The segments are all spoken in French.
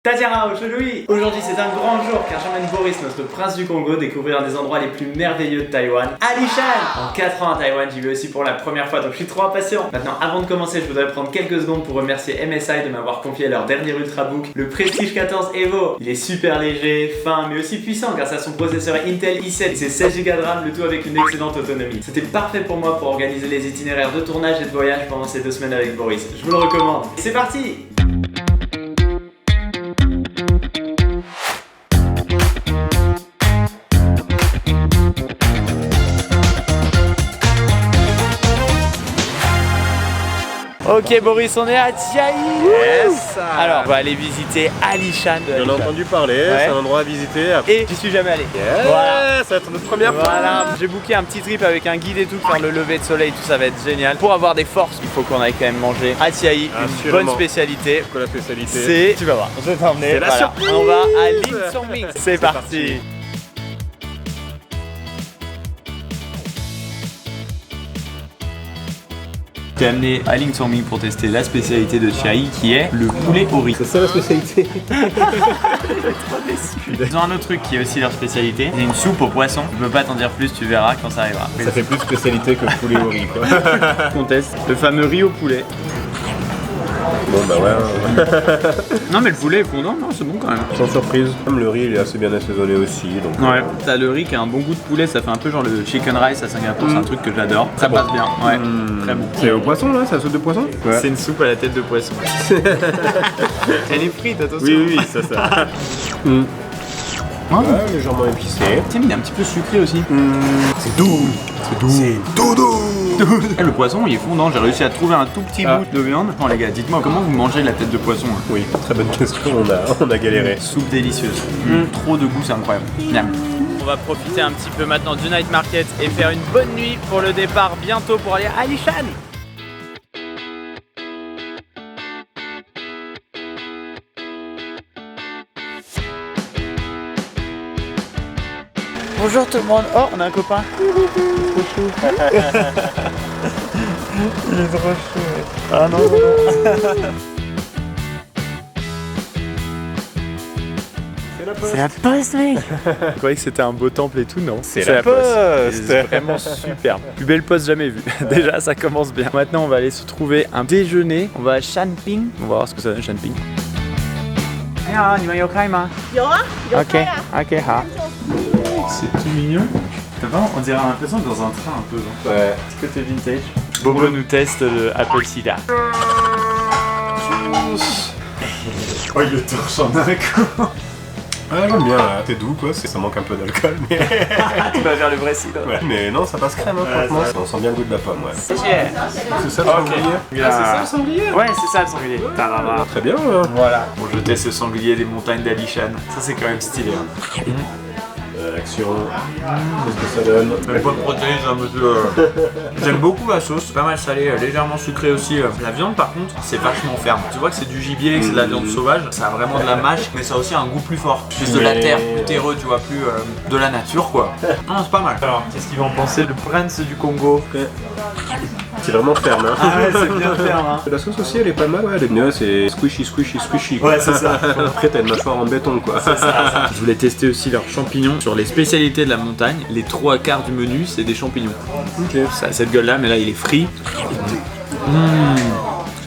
Tatiana, aujourd'hui, c'est un grand jour car j'emmène Boris, notre prince du Congo, découvrir un des endroits les plus merveilleux de Taïwan, Alishan. En 4 ans à Taïwan, j'y vais aussi pour la première fois, donc je suis trop impatient. Maintenant, avant de commencer, je voudrais prendre quelques secondes pour remercier MSI de m'avoir confié leur dernier Ultrabook, le Prestige 14 Evo. Il est super léger, fin, mais aussi puissant grâce à son processeur Intel i7 et ses 16 Go de RAM, le tout avec une excellente autonomie. C'était parfait pour moi pour organiser les itinéraires de tournage et de voyage pendant ces 2 semaines avec Boris. Je vous le recommande. Et c'est parti! Ok Boris, on est à Chiayi. Yes. Alors on va aller visiter Alishan. J'en ai entendu parler, c'est un endroit à visiter. Et j'y suis jamais allé. Yes. Voilà. Ça va être notre première fois. Voilà, j'ai booké un petit trip avec un guide et tout, faire le lever de soleil, tout ça va être génial. Pour avoir des forces, il faut qu'on aille quand même manger à Chiayi, une bonne spécialité. C'est quoi la spécialité? C'est, tu vas voir, je vais t'emmener. C'est la surprise. On va à Ling Song Ming. C'est parti. J'ai amené à Ling Song Ming pour tester la spécialité de Chiayi qui est le poulet au riz. C'est ça la spécialité. Ils ont un autre truc qui est aussi leur spécialité, c'est une soupe au poisson. Je peux pas t'en dire plus, tu verras quand ça arrivera. Ça fait plus de spécialité que poulet au riz quoi. On teste le fameux riz au poulet. Bon bah ouais. Non mais le poulet est fondant, non c'est bon quand même. Sans surprise. Comme le riz il est assez bien assaisonné aussi. Donc Ouais, t'as le riz qui a un bon goût de poulet, ça fait un peu genre le chicken rice à Singapour, c'est un truc que j'adore. Ça passe bien, ouais, très bon. C'est au poisson là, c'est la soupe de poisson? Ouais. C'est une soupe à la tête de poisson. Elle est frite, attention. Oui, ça. Ouais, légèrement épicé. Tiens, mais il est un petit peu sucré aussi. C'est doux. C'est doudou. Et le poisson il est fondant, j'ai réussi à trouver un tout petit bout de viande. Bon les gars, dites-moi comment vous mangez la tête de poisson hein? Oui, très bonne question, on a galéré. Soupe délicieuse. Trop de goût, c'est incroyable. Miam. On va profiter un petit peu maintenant du night market et faire une bonne nuit pour le départ bientôt pour aller à Alishan. Bonjour tout le monde. Oh, on a un copain. Il est trop chou. Ah non. C'est la poste, mec. Je croyais que c'était un beau temple et tout, non? C'est la poste. C'est vraiment superbe. Plus belle poste jamais vue. Déjà, ça commence bien. Maintenant, on va aller se trouver un déjeuner. On va à Shanping. On va voir ce que ça donne, Shanping. Ok, c'est tout mignon. T'as pas, on dirait l'impression d'être dans un train un peu. Genre. Ouais. Petit côté vintage. Bobo nous teste le Apple Cider. Oh, il le torche en un coup. Ouais, j'aime bien là, t'es doux quoi, ça manque un peu d'alcool mais... Tu vas vers le vrai cidre. Ouais, mais non, ça passe crème hein, franchement, on sent bien le goût de la pomme, ouais. C'est ça le sanglier? Ah, c'est ça le sanglier? Ouais, c'est ça le sanglier. Très bien là. Voilà. Bon, je teste le sanglier des montagnes d'Alishan. Ça, c'est quand même stylé. Hein. Action, qu'est-ce que ça donne? Pas de protéines, un peu. J'aime beaucoup la sauce, pas mal salée, légèrement sucrée aussi. La viande, par contre, c'est vachement ferme. Tu vois que c'est du gibier, que c'est de la viande sauvage. Ça a vraiment de la mâche, mais ça a aussi un goût plus fort. Plus de la terre, plus terreux, tu vois, plus de la nature, quoi. Non, c'est pas mal. Alors, qu'est-ce qu'ils vont en penser, le prince du Congo? C'est vraiment ferme hein. Ah ouais, c'est bien ferme hein. La sauce aussi elle est pas mal, ouais, elle est bien, c'est squishy quoi. Ouais, c'est ça. Après t'as une mâchoire en béton quoi. C'est ça. Je voulais tester aussi leurs champignons. Sur les spécialités de la montagne, les 3/4 du menu c'est des champignons. Ok. Ça a cette gueule là, mais là il est frit.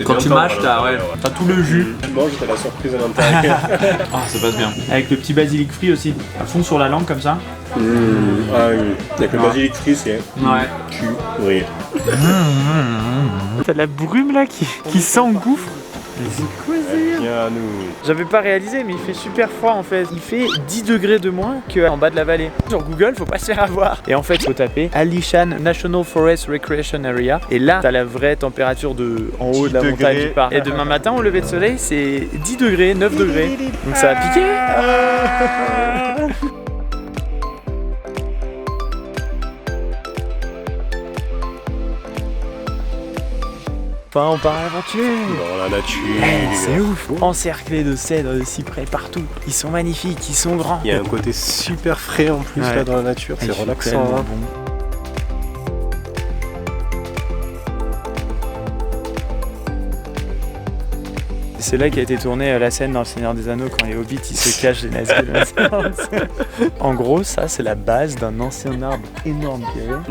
Quand tu mâches, t'as tout le jus. Tu manges, t'as la surprise à l'intérieur. Ah, ça passe bien. Avec le petit basilic frit aussi, à fond sur la langue comme ça. Ah oui, avec le basilic frit c'est... Ouais. Oui. T'as la brume là qui s'engouffre. Mais c'est quoi ça? Viens à nous. J'avais pas réalisé, mais il fait super froid en fait. Il fait 10 degrés de moins qu'en bas de la vallée. Sur Google, faut pas se faire avoir. Et en fait, faut taper Alishan National Forest Recreation Area. Et là, t'as la vraie température en haut de la montagne du parc. Et demain matin, au lever de soleil, c'est 10 degrés, 9 degrés. Donc ça va piquer. Enfin, on part à l'aventure. Dans la nature. C'est ouf. Encerclés de cèdres, de cyprès partout. Ils sont magnifiques, ils sont grands. Il y a un côté super frais en plus là dans la nature, c'est relaxant. Hein. C'est là qu'a été tournée la scène dans Le Seigneur des Anneaux quand les hobbits ils se cachent des nazis. En gros, ça c'est la base d'un ancien arbre énorme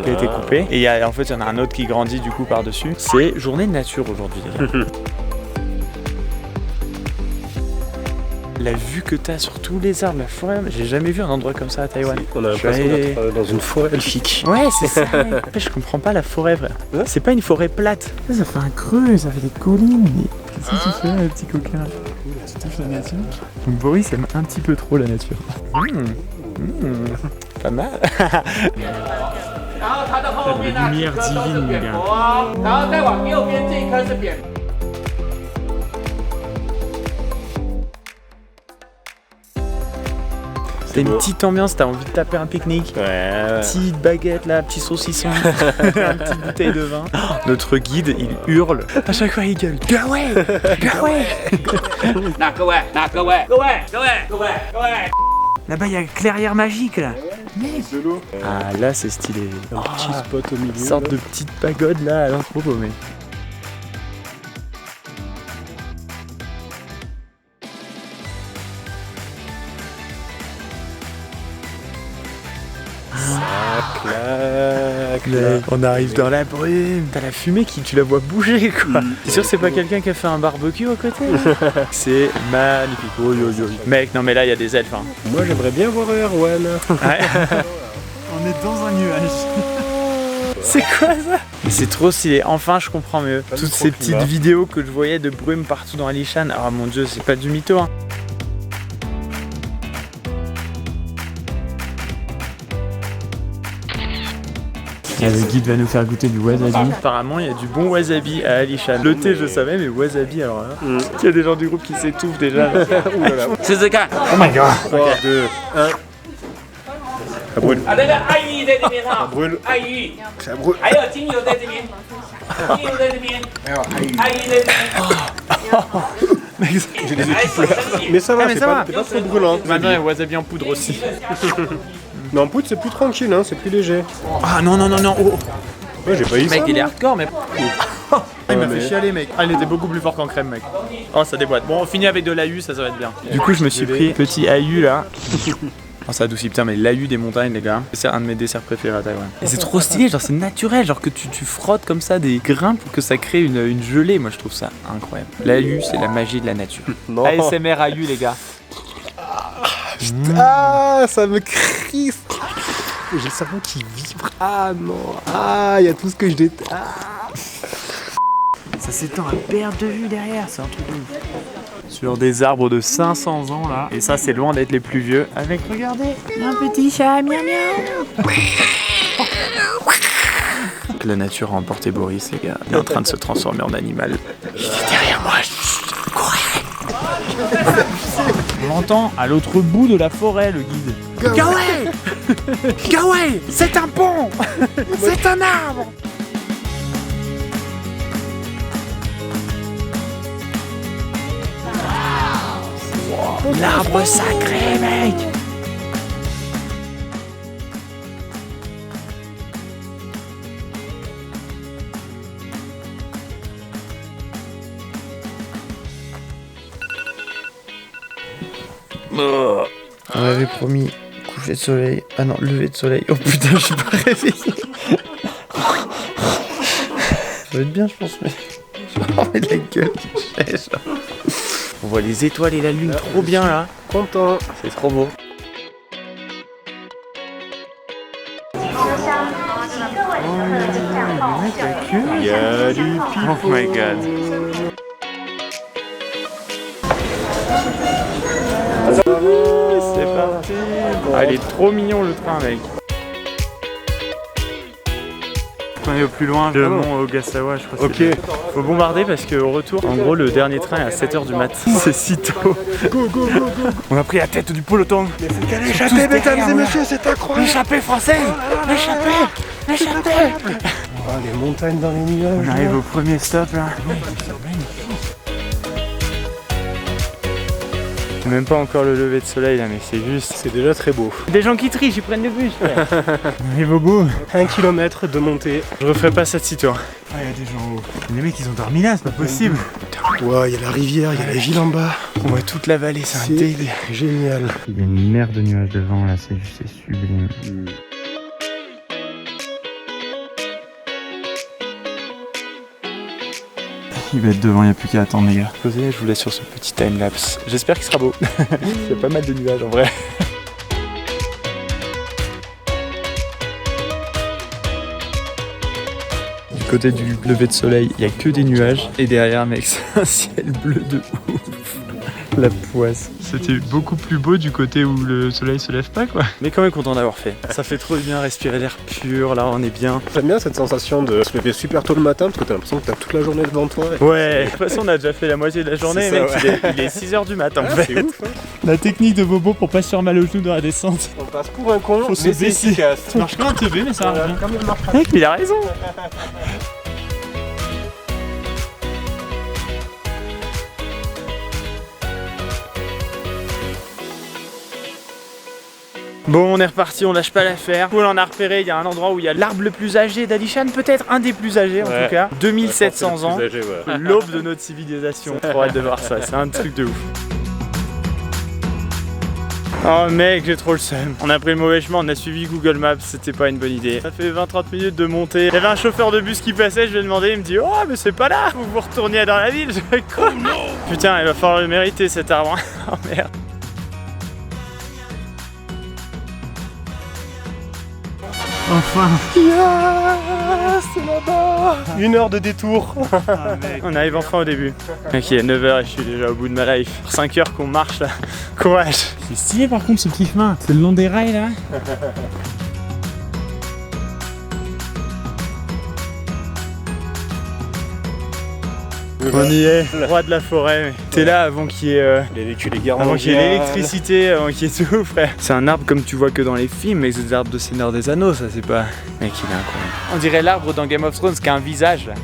qui a été coupé. Et en fait, il y en a un autre qui grandit du coup par-dessus. C'est journée de nature aujourd'hui, les gars. La vue que t'as sur tous les arbres, la forêt, j'ai jamais vu un endroit comme ça à Taïwan. On a l'impression d'être dans une forêt elfique. Ouais, c'est ça. Je comprends pas la forêt, frère. Ouais. C'est pas une forêt plate. Ça fait un creux, ça fait des collines. Qu'est-ce que tu fais, le petit coquin? Tu touches la nature. Donc Boris aime un petit peu trop la nature. Pas mal. La lumière divine, les gars. C'est une petite ambiance, t'as envie de taper un pique-nique. Ouais. Petite baguette là, petit saucisson, une petite bouteille de vin. Notre guide, il hurle. À chaque fois, il gueule. Gaway, Gaway. Là-bas, il y a une clairière magique là. Ah là, c'est stylé. Un petit spot au milieu. Une sorte de petite pagode là à l'entrepôt, mais. On arrive dans la brume, t'as la fumée qui tu la vois bouger quoi. T'es sûr que c'est pas quelqu'un qui a fait un barbecue à côté? C'est magnifique. Oh, yo, yo. Mec, non mais là il y a des elfes. Hein. Moi j'aimerais bien voir Erwan. Ouais. On est dans un nuage. C'est quoi ça? Mais c'est trop stylé, enfin je comprends mieux. Toutes ces petites vidéos que je voyais de brume partout dans Alishan. Oh mon dieu, c'est pas du mytho hein. Le guide va nous faire goûter du wasabi. Apparemment, il y a du bon wasabi à Alishan. Le thé, je savais, mais wasabi, alors là. Il y a des gens du groupe qui s'étouffent déjà. C'est ce cas. Oh my god. 3, 2, 1. Ça brûle. Ça brûle. Ça brûle. J'ai les yeux qui pleurent. Mais ça va, c'est pas trop brûlant. Maintenant, il y a wasabi en poudre aussi. Mais en poudre, c'est plus tranquille, hein, c'est plus léger. Ah non, non, non, non. Oh. Ouais, j'ai pas eu ça. Mec, il est hardcore, mais. Il m'a fait chialer, mec. Ah, il était beaucoup plus fort qu'en crème, mec. Oh, ça déboîte. Bon, on finit avec de l'AU, ça va être bien. Du coup, je me suis pris petit AU là. Oh, ça adoucit, putain, mais l'AU des montagnes, les gars. C'est un de mes desserts préférés à Taïwan. Et c'est trop stylé, genre, c'est naturel, genre que tu frottes comme ça des grains pour que ça crée une gelée. Moi, je trouve ça incroyable. L'AU, c'est la magie de la nature. Non. ASMR AU, les gars. Ah, ça me crispe. J'ai le cerveau qui vibre. Ah non. Ah, il y a tout ce que je déteste. Ah. Ça s'étend à perte de vue derrière, c'est un truc de ouf. Sur des arbres de 500 ans là. Et ça, c'est loin d'être les plus vieux. Avec, regardez, un petit chat, miaou miaou. La nature a emporté Boris, les gars. Il est en train de se transformer en animal. Il est derrière moi. On l'entend à l'autre bout de la forêt, le guide. Gaway. Gaway, c'est un pont. C'est un arbre. Wow. L'arbre sacré, mec. On avait promis coucher de soleil. Ah non, lever de soleil. Oh putain, je suis pas réveillé. Ça va être bien, je pense, mais je vais avoir la gueule qui chèche. On voit les étoiles et la lune trop bien là. Content. C'est trop beau. Il y a du pipeau. Oh my god. C'est parti. Ah, il est trop mignon le train, mec. On est au plus loin, le mont Ogasawa, je crois. Ok. Faut bombarder parce qu'au retour, en gros, le dernier train est à 7h du mat. C'est si tôt. Go, go, go, go. On a pris la tête du peloton. Mais c'est qu'à l'échappée, mesdames et messieurs, c'est incroyable. L'échappée française. L'échappée. L'échappée. Oh, les montagnes dans les nuages. On arrive au premier stop là. Même pas encore le lever de soleil là, mais c'est juste. C'est déjà très beau. Des gens qui trichent, ils prennent le bus. On arrive au bout. 1 km de montée. Je referai pas ça de sitôt. Ah, il y a des gens en haut. Les mecs, ils ont dormi là, c'est pas possible. Putain, Ouais, il y a la rivière, il y a la ville en bas. On voit toute la vallée, c'est un délire. Génial. Il y a une mer de nuages devant là, c'est sublime. Il va être devant, il n'y a plus qu'à attendre les gars. Je vous laisse sur ce petit time-lapse. J'espère qu'il sera beau. Il y a pas mal de nuages en vrai. Du côté du lever de soleil, il n'y a que des nuages. Et derrière mec, c'est un ciel bleu de ouf. La poisse. C'était beaucoup plus beau du côté où le soleil se lève pas quoi. Mais quand même content d'avoir fait. Ça fait trop bien respirer l'air pur, là on est bien. J'aime bien cette sensation de se lever super tôt le matin parce que t'as l'impression que t'as toute la journée devant toi. Ouais, de toute façon on a déjà fait la moitié de la journée mec, ça, ouais. il est 6h du matin en fait. C'est ouf, hein. La technique de Bobo pour pas se faire mal aux genoux dans la descente. On passe pour un con, Faut se mais c'est baisser. efficace. Ça marche comme un teubé mais ça marche bien. Comme il marche. Mec, il a raison. Bon, on est reparti, on lâche pas l'affaire. Cool, on a repéré, il y a un endroit où il y a l'arbre le plus âgé d'Alishan, peut-être un des plus âgés en tout cas. 2700 ans, l'aube de notre civilisation. Trop hâte de voir ça, c'est un truc de ouf. Oh mec, j'ai trop le seum. On a pris le mauvais chemin, on a suivi Google Maps, c'était pas une bonne idée. Ça fait 20-30 minutes de montée. Il y avait un chauffeur de bus qui passait, je lui ai demandé, il me dit oh mais c'est pas là, vous vous retourniez dans la ville. Je fais quoi? Putain, il va falloir le mériter cet arbre. Oh merde. Enfin! Yes, c'est là-bas. 1 heure de détour. Ah, on arrive enfin au début. Ok, 9h et je suis déjà au bout de ma life. Pour 5 heures qu'on marche là. Courage! C'est stylé par contre ce petit chemin. C'est le long des rails là. On y est, roi de la forêt. T'es là avant qu'il y ait l'électricité, avant qu'il y ait tout, frère. C'est un arbre comme tu vois que dans les films, mais c'est des arbres de Seigneur des Anneaux, ça c'est pas. Mec, il est incroyable. On dirait l'arbre dans Game of Thrones qui a un visage là.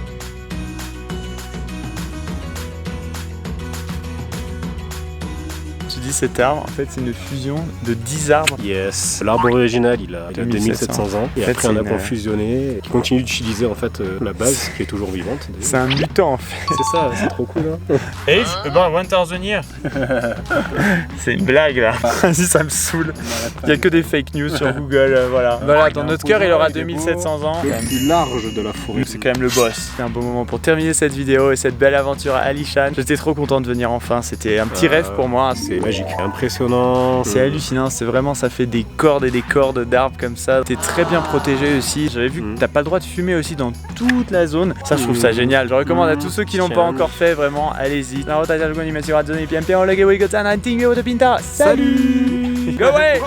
Tu dis cet arbre, en fait c'est une fusion de 10 arbres. Yes. L'arbre original il a 2700 ans et En fait, après on a c'est confusionné et qui continue d'utiliser en fait la base qui est toujours vivante. C'est un mutant en fait. C'est ça, c'est trop cool hein. Age about 1000 years. C'est une blague là. Vas-y, ça me saoule. Il y a que des fake news sur Google, voilà. Voilà, dans notre cœur il aura 2700 ans. Le plus large de la forêt. C'est quand même le boss. C'est un bon moment pour terminer cette vidéo et cette belle aventure à Alishan. J'étais trop content de venir enfin, c'était un petit rêve pour moi. C'est magique, impressionnant. C'est hallucinant, c'est vraiment, ça fait des cordes et des cordes d'arbres comme ça. T'es très bien protégé aussi. J'avais vu que t'as pas le droit de fumer aussi dans toute la zone. Ça, je trouve ça génial. Je recommande à tous ceux qui l'ont pas encore fait, vraiment, allez-y. Salut! Go away!